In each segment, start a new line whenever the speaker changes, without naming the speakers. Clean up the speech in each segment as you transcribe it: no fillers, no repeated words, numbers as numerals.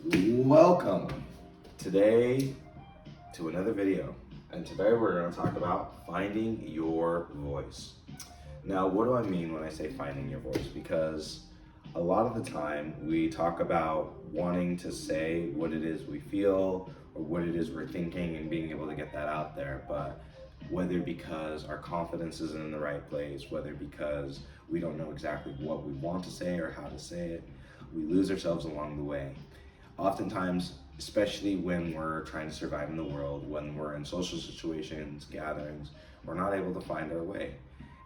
Welcome today to another video, and today we're going to talk about finding your voice. Now, what do I mean when I say finding your voice? Because a lot of the time we talk about wanting to say what it is we feel or what it is we're thinking and being able to get that out there, but whether because our confidence isn't in the right place, whether because we don't know exactly what we want to say or how to say it, we lose ourselves along the way. Oftentimes, especially when we're trying to survive in the world, when we're in social situations, gatherings, we're not able to find our way.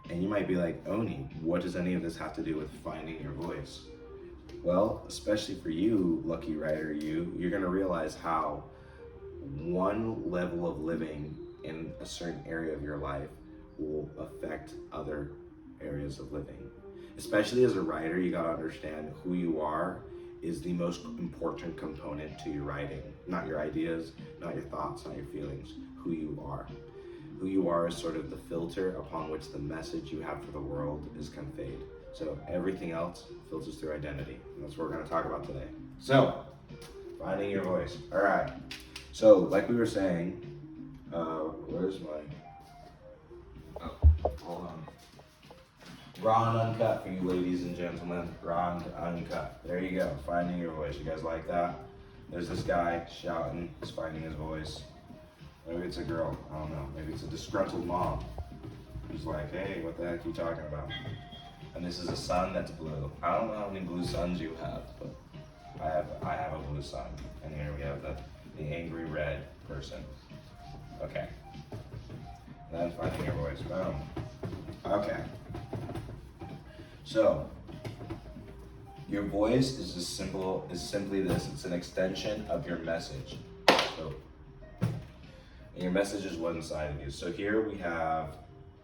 And you might be like, Oni, what does any of this have to do with finding your voice? Well, especially for you, lucky writer, you're gonna realize how one level of living in a certain area of your life will affect other areas of living. Especially as a writer, you gotta understand who you are is the most important component to your writing. Not your ideas, not your thoughts, not your feelings, who you are. Who you are is sort of the filter upon which the message you have for the world is conveyed. So everything else filters through identity. And that's what we're gonna talk about today. So, finding your voice. All right. So, like we were saying, where's my, hold on. Raw and uncut for you ladies and gentlemen. Raw and uncut. There you go. Finding your voice. You guys like that? There's this guy shouting. He's finding his voice. Maybe it's a girl. I don't know. Maybe it's a disgruntled mom who's like, hey, what the heck are you talking about? And this is a sun that's blue. I don't know how many blue suns you have, but I have a blue sun. And here we have the angry red person. Okay. And then finding your voice. Boom. Okay. So, your voice is simply this. It's an extension of your message. So, and your message is what's inside of you. So here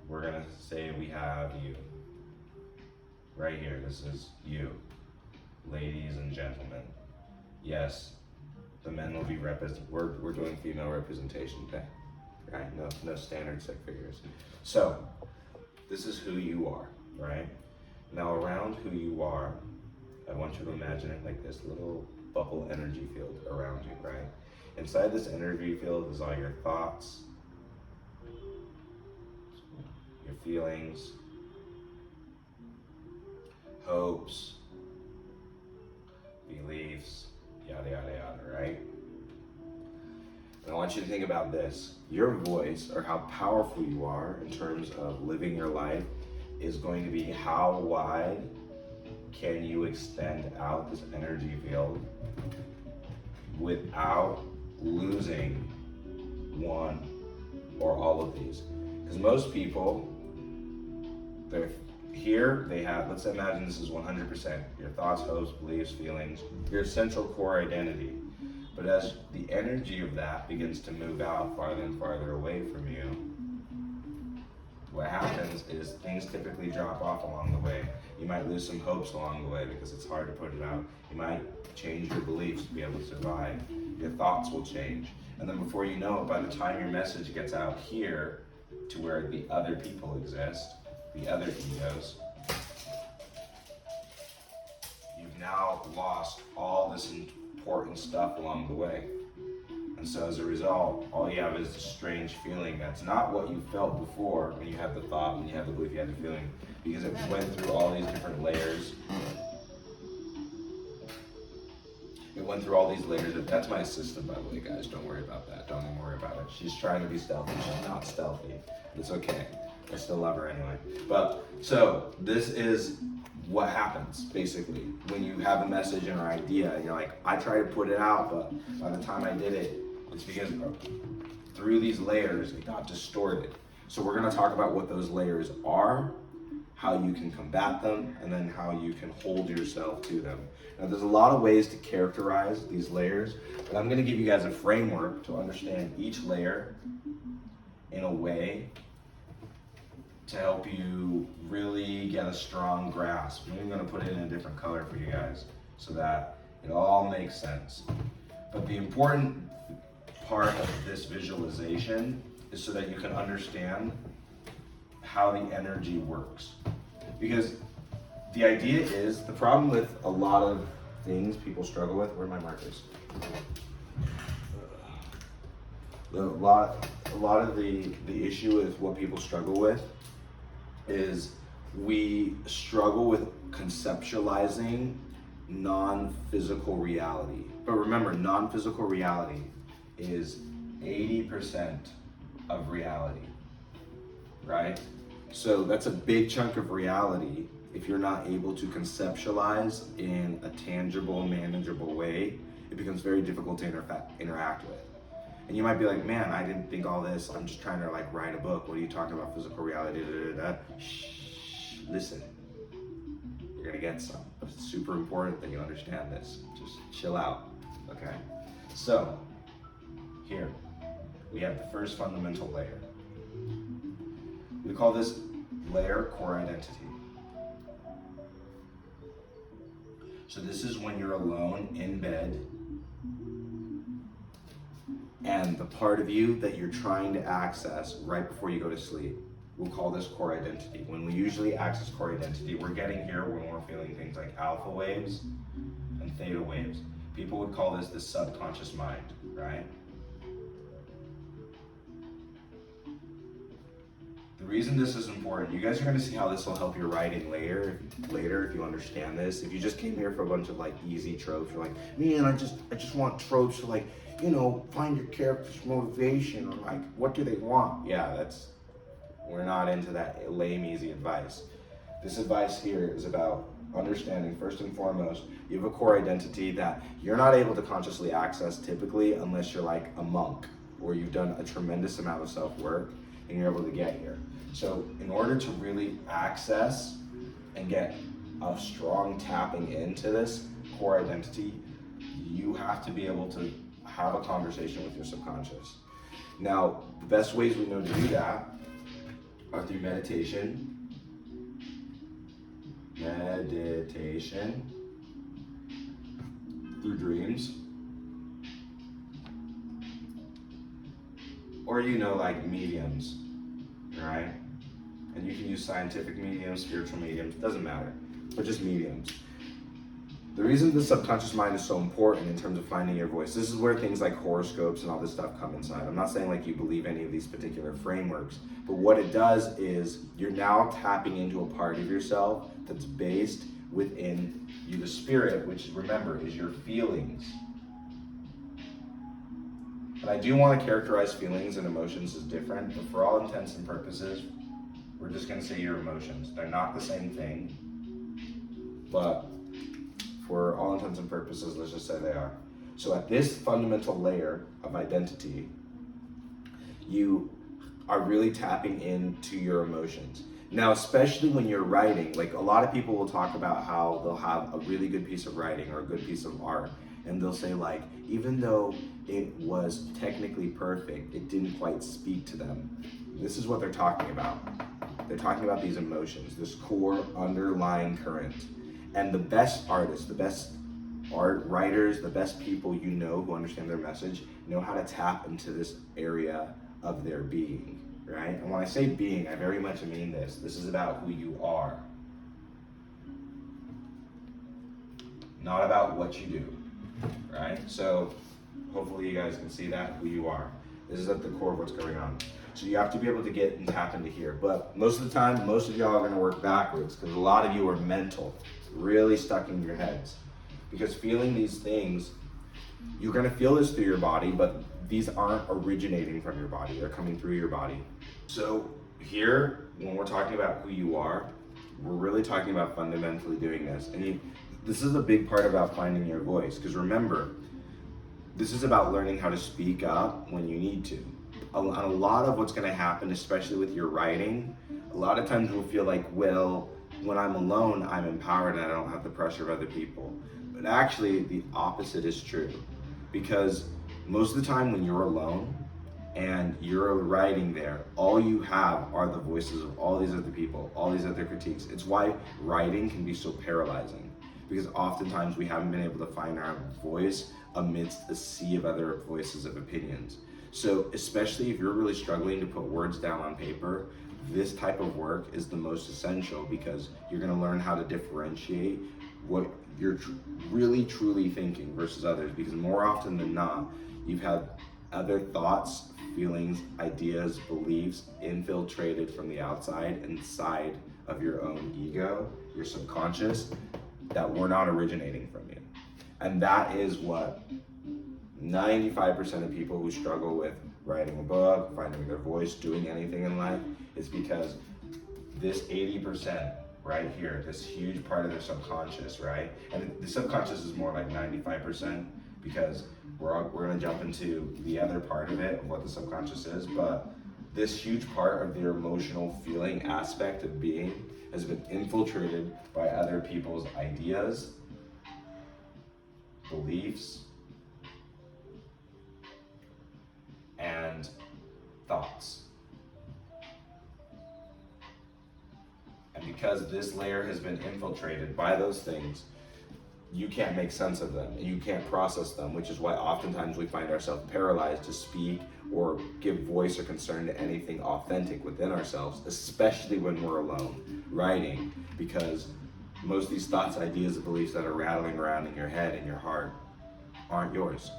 we're gonna say we have you. Right here, this is you. Ladies and gentlemen. Yes, the men will be represented. We're doing female representation today. Right? No standard stick figures. So, this is who you are, right? Now around who you are, I want you to imagine it like this little bubble energy field around you, right? Inside this energy field is all your thoughts, your feelings, hopes, beliefs, yada, yada, yada, right? And I want you to think about this. Your voice, or how powerful you are in terms of living your life, is going to be how wide can you extend out this energy field without losing one or all of these. Because most people, they're here, they have, let's imagine this is 100%, your thoughts, hopes, beliefs, feelings, your central core identity. But as the energy of that begins to move out farther and farther away from you, what happens is things typically drop off along the way. You might lose some hopes along the way because it's hard to put it out. You might change your beliefs to be able to survive. Your thoughts will change. And then before you know it, by the time your message gets out here to where the other people exist, the other egos, you've now lost all this important stuff along the way. And so as a result, all you have is this strange feeling that's not what you felt before when you had the thought, when you had the belief, you had the feeling, because it went through all these different layers. It went through all these layers. That's my assistant, by the way, guys. Don't worry about that. Don't even worry about it. She's trying to be stealthy. She's not stealthy. It's okay. I still love her anyway. But, so, this is what happens, basically. When you have a message and an idea, you're like, I try to put it out, but by the time I did it, it's because through these layers, it got distorted. So we're gonna talk about what those layers are, how you can combat them, and then how you can hold yourself to them. Now there's a lot of ways to characterize these layers, but I'm gonna give you guys a framework to understand each layer in a way to help you really get a strong grasp. I'm gonna put it in a different color for you guys so that it all makes sense. But the important part of this visualization is so that you can understand how the energy works. Because the idea is, the problem with a lot of things people struggle with. Where are my markers? A lot of the issue with what people struggle with is we struggle with conceptualizing non-physical reality. But remember, non-physical reality is 80% of reality, right? So that's a big chunk of reality. If you're not able to conceptualize in a tangible, manageable way, it becomes very difficult to interact with. And you might be like, man, I didn't think all this. I'm just trying to like write a book. What are you talking about? Physical reality, Shh, listen. You're gonna get some. It's super important that you understand this. Just chill out, okay? So, here, we have the first fundamental layer. We call this layer core identity. So this is when you're alone in bed, and the part of you that you're trying to access right before you go to sleep. We'll call this core identity. When we usually access core identity, we're getting here when we're feeling things like alpha waves and theta waves. People would call this the subconscious mind, right? The reason this is important, you guys are gonna see how this will help your writing later if you understand this. If you just came here for a bunch of like easy tropes, you're like, man, I just want tropes to like, you know, find your character's motivation, or like, what do they want? Yeah, we're not into that lame, easy advice. This advice here is about understanding, first and foremost, you have a core identity that you're not able to consciously access typically unless you're like a monk, or you've done a tremendous amount of self-work and you're able to get here. So in order to really access and get a strong tapping into this core identity, you have to be able to have a conversation with your subconscious. Now, the best ways we know to do that are through meditation, through dreams, or like mediums, right? And you can use scientific mediums, spiritual mediums, doesn't matter, but just mediums. The reason the subconscious mind is so important in terms of finding your voice, this is where things like horoscopes and all this stuff come inside. I'm not saying like you believe any of these particular frameworks, but what it does is you're now tapping into a part of yourself that's based within you, the spirit, which remember is your feelings. And I do want to characterize feelings and emotions as different, but for all intents and purposes, we're just going to say your emotions. They're not the same thing, but for all intents and purposes, let's just say they are. So at this fundamental layer of identity, you are really tapping into your emotions. Now, especially when you're writing, like a lot of people will talk about how they'll have a really good piece of writing or a good piece of art, and they'll say like, even though it was technically perfect, it didn't quite speak to them. This is what they're talking about. They're talking about these emotions, this core underlying current. And the best artists, the best art writers, the best people you know who understand their message know how to tap into this area of their being, right? And when I say being, I very much mean this. This is about who you are, not about what you do, right? So hopefully you guys can see that, who you are. This is at the core of what's going on. So you have to be able to get and tap into here. But most of the time, most of y'all are gonna work backwards because a lot of you are mental, really stuck in your heads. Because feeling these things, you're gonna feel this through your body, but these aren't originating from your body, they're coming through your body. So here, when we're talking about who you are, we're really talking about fundamentally doing this. And this is a big part about finding your voice, because remember, this is about learning how to speak up when you need to. A lot of what's gonna happen, especially with your writing, a lot of times we'll feel like, well, when I'm alone, I'm empowered and I don't have the pressure of other people. But actually, the opposite is true. Because most of the time when you're alone and you're writing there, all you have are the voices of all these other people, all these other critiques. It's why writing can be so paralyzing. Because oftentimes we haven't been able to find our voice amidst a sea of other voices of opinions. So especially if you're really struggling to put words down on paper, this type of work is the most essential, because you're gonna learn how to differentiate what you're really truly thinking versus others, because more often than not, you've had other thoughts, feelings, ideas, beliefs infiltrated from the outside inside of your own ego, your subconscious, that were not originating from you. And that is what 95% of people who struggle with writing a book, finding their voice, doing anything in life, is because this 80% right here, this huge part of their subconscious, right? And the subconscious is more like 95%, because we're gonna jump into the other part of it, of what the subconscious is, but this huge part of their emotional feeling aspect of being has been infiltrated by other people's ideas, beliefs, and thoughts. And because this layer has been infiltrated by those things, you can't make sense of them, and you can't process them, which is why oftentimes we find ourselves paralyzed to speak or give voice or concern to anything authentic within ourselves, especially when we're alone writing, because most of these thoughts, ideas, and beliefs that are rattling around in your head and your heart aren't yours.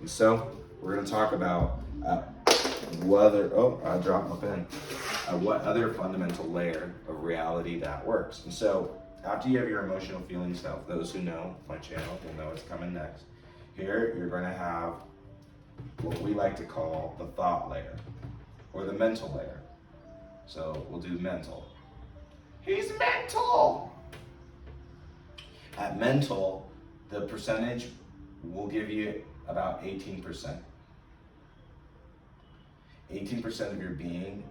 And so we're going to talk about what other fundamental layer of reality that works. And so after you have your emotional feeling self, those who know my channel will know what's coming next. Here you're going to have what we like to call the thought layer, or the mental layer. So we'll do mental. He's mental! At mental, the percentage will give you about 18%. 18% of your being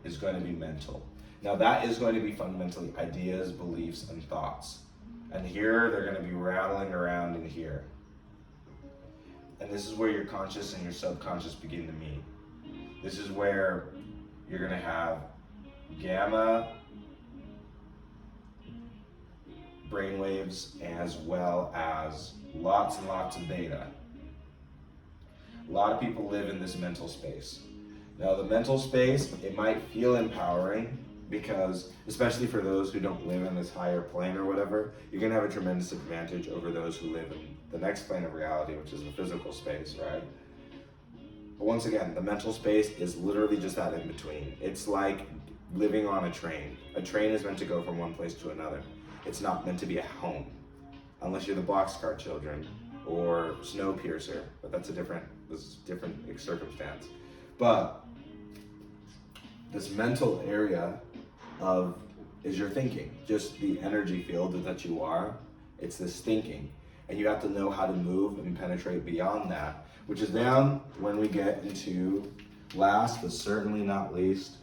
is going to be mental. Now that is going to be fundamentally ideas, beliefs, and thoughts. And here they're going to be rattling around in here. And this is where your conscious and your subconscious begin to meet. This is where you're going to have gamma brainwaves, as well as lots and lots of beta. A lot of people live in this mental space. Now the mental space, it might feel empowering, because especially for those who don't live in this higher plane or whatever, you're gonna have a tremendous advantage over those who live in the next plane of reality, which is the physical space, right? But once again, the mental space is literally just that in between. It's like living on a train. A train is meant to go from one place to another. It's not meant to be a home, unless you're the Boxcar Children or Snowpiercer, but that's a different circumstance. But this mental area is your thinking, just the energy field that you are. It's this thinking, and you have to know how to move and penetrate beyond that, which is down when we get into, last but certainly not least,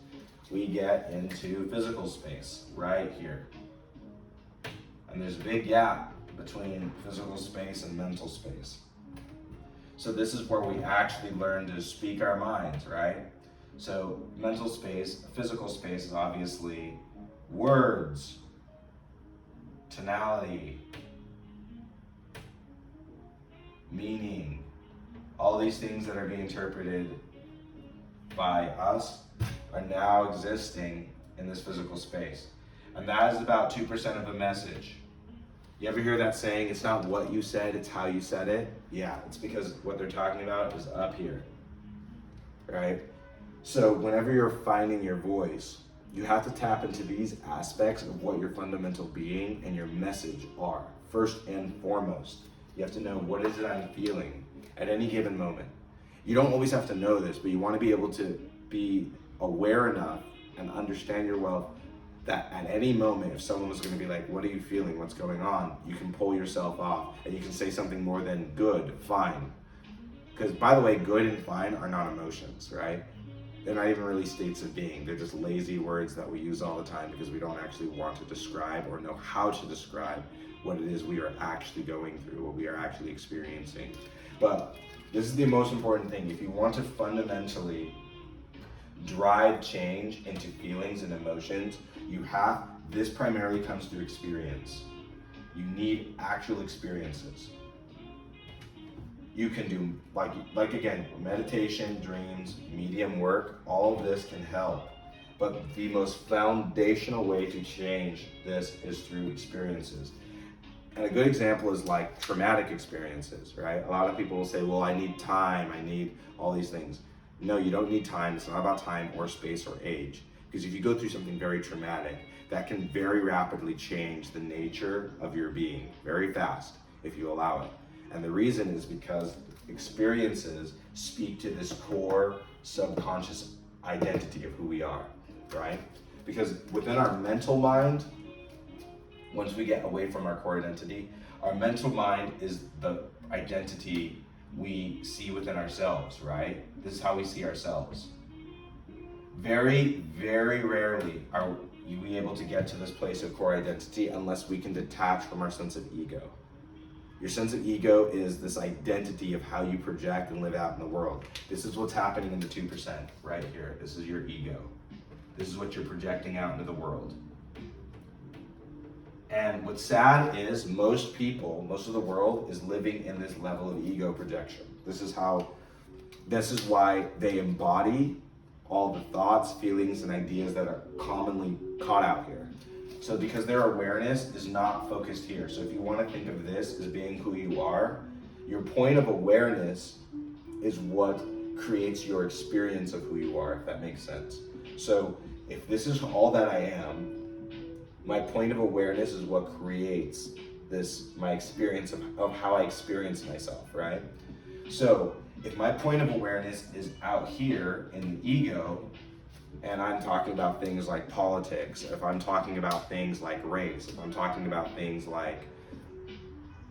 we get into physical space right here. And there's a big gap between physical space and mental space. So this is where we actually learn to speak our minds, right? So mental space, physical space is obviously words, tonality, meaning, all these things that are being interpreted by us are now existing in this physical space. And that is about 2% of a message. You ever hear that saying, it's not what you said, it's how you said it? Yeah, it's because what they're talking about is up here, right? So whenever you're finding your voice, you have to tap into these aspects of what your fundamental being and your message are. First and foremost, you have to know, what is it I'm feeling at any given moment? You don't always have to know this, but you want to be able to be aware enough and understand your wealth that at any moment, if someone was going to be like, what are you feeling, what's going on, you can pull yourself off and you can say something more than good, fine. Because by the way, good and fine are not emotions, right? They're not even really states of being. They're just lazy words that we use all the time because we don't actually want to describe or know how to describe what it is we are actually going through, what we are actually experiencing. But this is the most important thing. If you want to fundamentally drive change into feelings and emotions, this primarily comes through experience. You need actual experiences. You can do, like again, meditation, dreams, medium work, all of this can help. But the most foundational way to change this is through experiences. And a good example is like traumatic experiences, right? A lot of people will say, well, I need time, I need all these things. No, you don't need time. It's not about time or space or age. Because if you go through something very traumatic, that can very rapidly change the nature of your being very fast if you allow it. And the reason is because experiences speak to this core subconscious identity of who we are, right? Because within our mental mind, once we get away from our core identity, our mental mind is the identity we see within ourselves, right? This is how we see ourselves. Very, very rarely are we able to get to this place of core identity unless we can detach from our sense of ego. Your sense of ego is this identity of how you project and live out in the world. This is what's happening in the 2% right here. This is your ego. This is what you're projecting out into the world. And what's sad is most people, most of the world is living in this level of ego projection. This is why they embody all the thoughts, feelings, and ideas that are commonly caught out here. So because their awareness is not focused here. So if you want to think of this as being who you are, your point of awareness is what creates your experience of who you are, if that makes sense. So if this is all that I am, my point of awareness is what creates my experience of how I experience myself, right? So if my point of awareness is out here in the ego, and I'm talking about things like politics, if I'm talking about things like race, if I'm talking about things like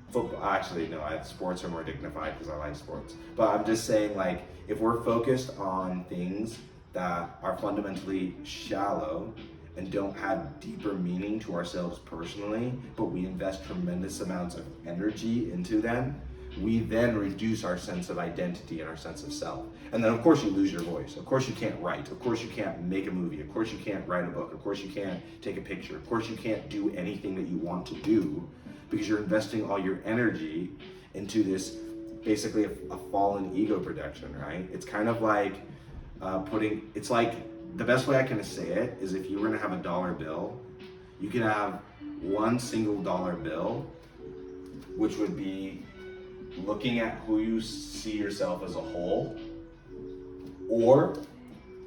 football, actually no, sports are more dignified because I like sports. But I'm just saying, like, if we're focused on things that are fundamentally shallow and don't have deeper meaning to ourselves personally, but we invest tremendous amounts of energy into them, we then reduce our sense of identity and our sense of self. And then of course you lose your voice. Of course you can't write. Of course you can't make a movie. Of course you can't write a book. Of course you can't take a picture. Of course you can't do anything that you want to do because you're investing all your energy into this, basically a fallen ego projection, right? It's kind of like it's like, the best way I can say it is if you were gonna have a dollar bill, you could have one single dollar bill, which would be looking at who you see yourself as a whole, or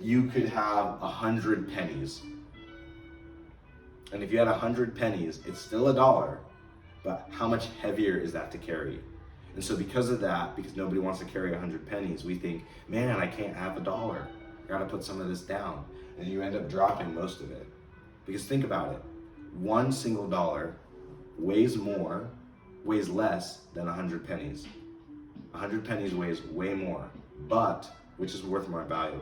you could have 100 pennies. And if you had 100 pennies, it's still a dollar, but how much heavier is that to carry? And so because of that, because nobody wants to carry 100 pennies, we think, man, I can't have a dollar. I gotta put some of this down. And you end up dropping most of it. Because think about it, one single dollar weighs less than 100 pennies. 100 pennies weighs way more, but which is worth more value?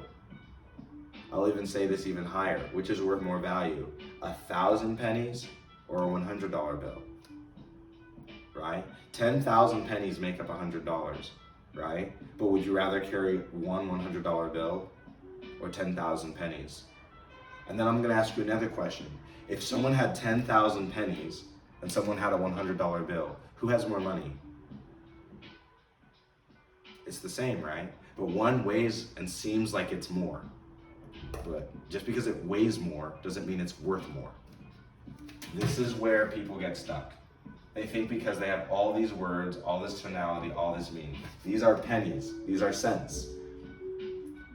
I'll even say this even higher, which is worth more value? 1,000 pennies or a $100 bill, right? 10,000 pennies make up $100, right? But would you rather carry one $100 bill or 10,000 pennies? And then I'm gonna ask you another question. If someone had 10,000 pennies and someone had a $100 bill, who has more money? It's the same, right? But one weighs and seems like it's more. But just because it weighs more doesn't mean it's worth more. This is where people get stuck. They think because they have all these words, all this tonality, all this meaning. These are pennies, these are cents,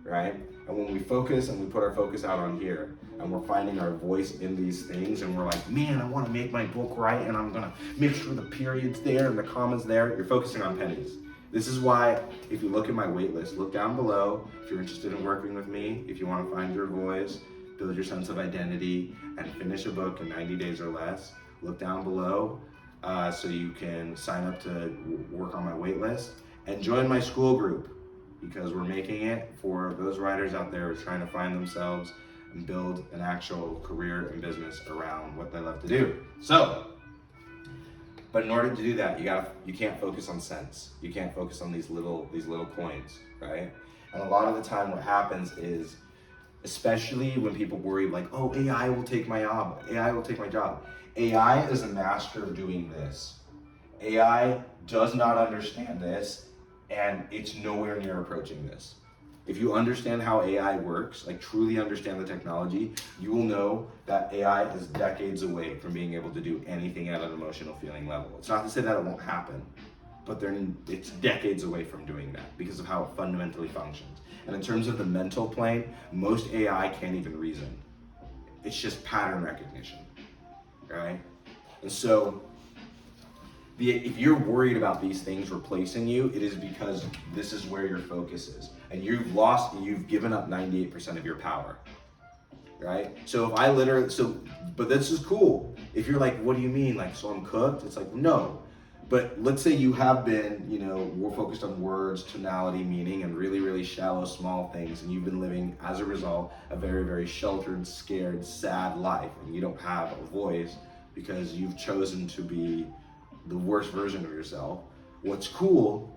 right? And when we focus and we put our focus out on here, and we're finding our voice in these things, and we're like, man, I want to make my book right, and I'm gonna make sure the period's there and the comma's there, you're focusing on pennies. This is why, if you look at my wait list, look down below if you're interested in working with me, if you want to find your voice, build your sense of identity, and finish a book in 90 days or less. Look down below so you can sign up to work on my wait list, and join my school group, because we're making it for those writers out there who are trying to find themselves and build an actual career and business around what they love to do. So, but in order to do that, you can't focus on cents. You can't focus on these little coins, right? And a lot of the time what happens is, especially when people worry like, oh, AI will take my job, AI will take my job. AI is a master of doing this. AI does not understand this, and it's nowhere near approaching this. If you understand how AI works, like truly understand the technology, you will know that AI is decades away from being able to do anything at an emotional feeling level. It's not to say that it won't happen, but it's decades away from doing that because of how it fundamentally functions. And in terms of the mental plane, most AI can't even reason. It's just pattern recognition, right? And so, if you're worried about these things replacing you, it is because this is where your focus is. And you've given up 98% of your power, right? So but this is cool. If you're like, what do you mean? Like, so I'm cooked? It's like, no. But let's say you have been, more focused on words, tonality, meaning, and really, really shallow, small things, and you've been living, as a result, a very, very sheltered, scared, sad life, and you don't have a voice because you've chosen to be the worst version of yourself. What's cool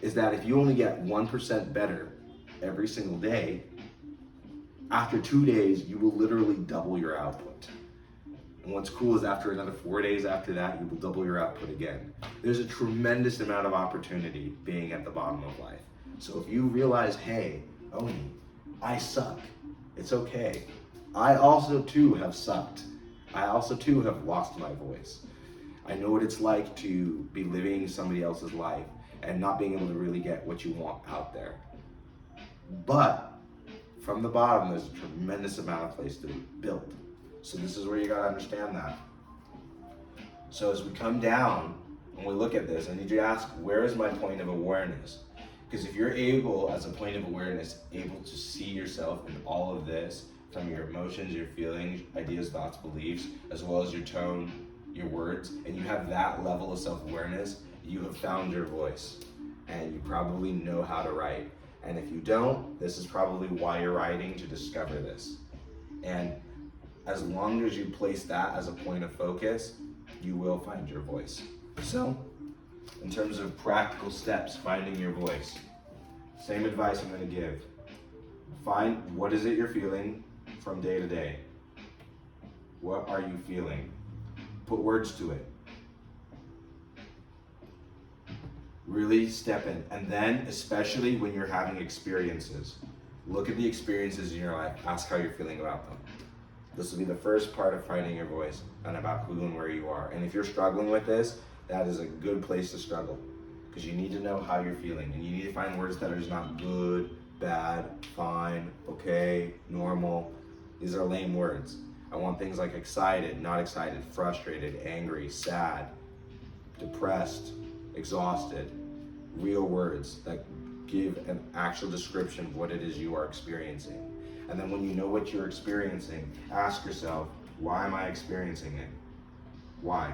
is that if you only get 1% better every single day, after 2 days, you will literally double your output. And what's cool is after another 4 days after that, you will double your output again. There's a tremendous amount of opportunity being at the bottom of life. So if you realize, hey, Oni, I suck. It's okay. I also too have sucked. I also too have lost my voice. I know what it's like to be living somebody else's life and not being able to really get what you want out there. But from the bottom, there's a tremendous amount of place to be built. So this is where you gotta understand that. So as we come down and we look at this, I need you to ask, where is my point of awareness? Because if you're able, as a point of awareness, able to see yourself in all of this, from your emotions, your feelings, ideas, thoughts, beliefs, as well as your tone, your words, and you have that level of self-awareness, you have found your voice, and you probably know how to write. And if you don't, this is probably why you're writing, to discover this. And as long as you place that as a point of focus, you will find your voice. So, in terms of practical steps, finding your voice, same advice I'm going to give. Find what is it you're feeling from day to day. What are you feeling? Put words to it. Really step in. And then, especially when you're having experiences, look at the experiences in your life. Ask how you're feeling about them. This will be the first part of finding your voice and about who and where you are. And if you're struggling with this, that is a good place to struggle, because you need to know how you're feeling, and you need to find words that are just not good, bad, fine, okay, normal. These are lame words. I want things like excited, not excited, frustrated, angry, sad, depressed, exhausted. Real words that give an actual description of what it is you are experiencing. And then when you know what you're experiencing, ask yourself, why am I experiencing it? Why?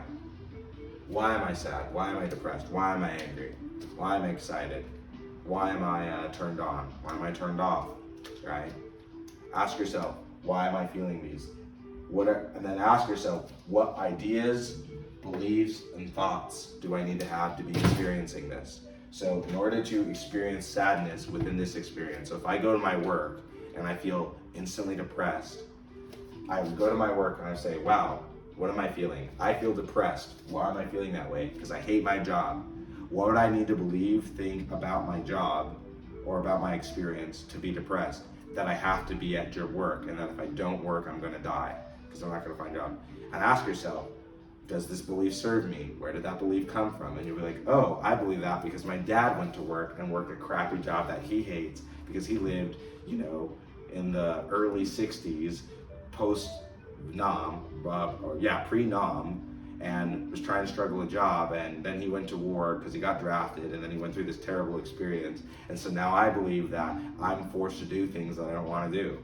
Why am I sad? Why am I depressed? Why am I angry? Why am I excited? Why am I turned on? Why am I turned off? Right? Ask yourself, why am I feeling these? And then ask yourself, what ideas, beliefs, and thoughts do I need to have to be experiencing this? So in order to experience sadness within this experience, so if I go to my work and I feel instantly depressed, I would go to my work and I say, wow, what am I feeling? I feel depressed. Why am I feeling that way? Because I hate my job. What would I need to believe, think about my job or about my experience to be depressed? That I have to be at your work, and that if I don't work, I'm gonna die because I'm not gonna find a job. And ask yourself, does this belief serve me? Where did that belief come from? And you'll be like, oh, I believe that because my dad went to work and worked a crappy job that he hates because he lived, in the early 60s, pre-Nam, and was trying to struggle a job, and then he went to war because he got drafted, and then he went through this terrible experience. And so now I believe that I'm forced to do things that I don't want to do.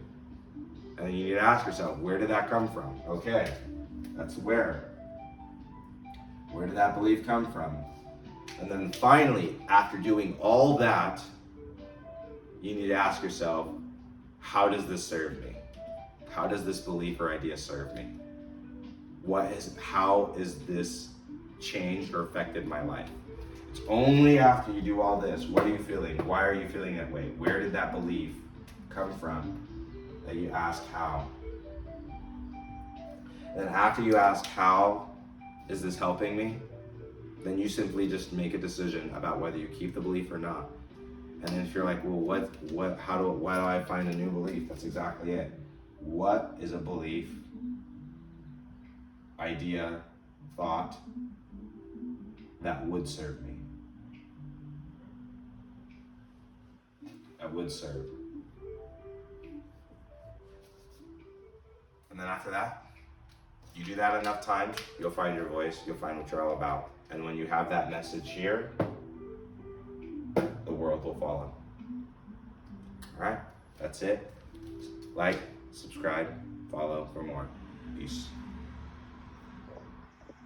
And then you need to ask yourself, where did that come from? Okay, that's where. Where did that belief come from? And then finally, after doing all that, you need to ask yourself, how does this serve me? How does this belief or idea serve me? How is this changed or affected my life? It's only after you do all this, what are you feeling? Why are you feeling that way? Where did that belief come from? That you ask how. And after you ask how is this helping me, then you simply just make a decision about whether you keep the belief or not. And then if you're like, well, why do I find a new belief? That's exactly it. What is a belief, idea, thought that would serve me? That would serve. And then after that, you do that enough times, you'll find your voice, you'll find what you're all about. And when you have that message here, the world will follow. All right, that's it. Like, subscribe, follow for more. Peace.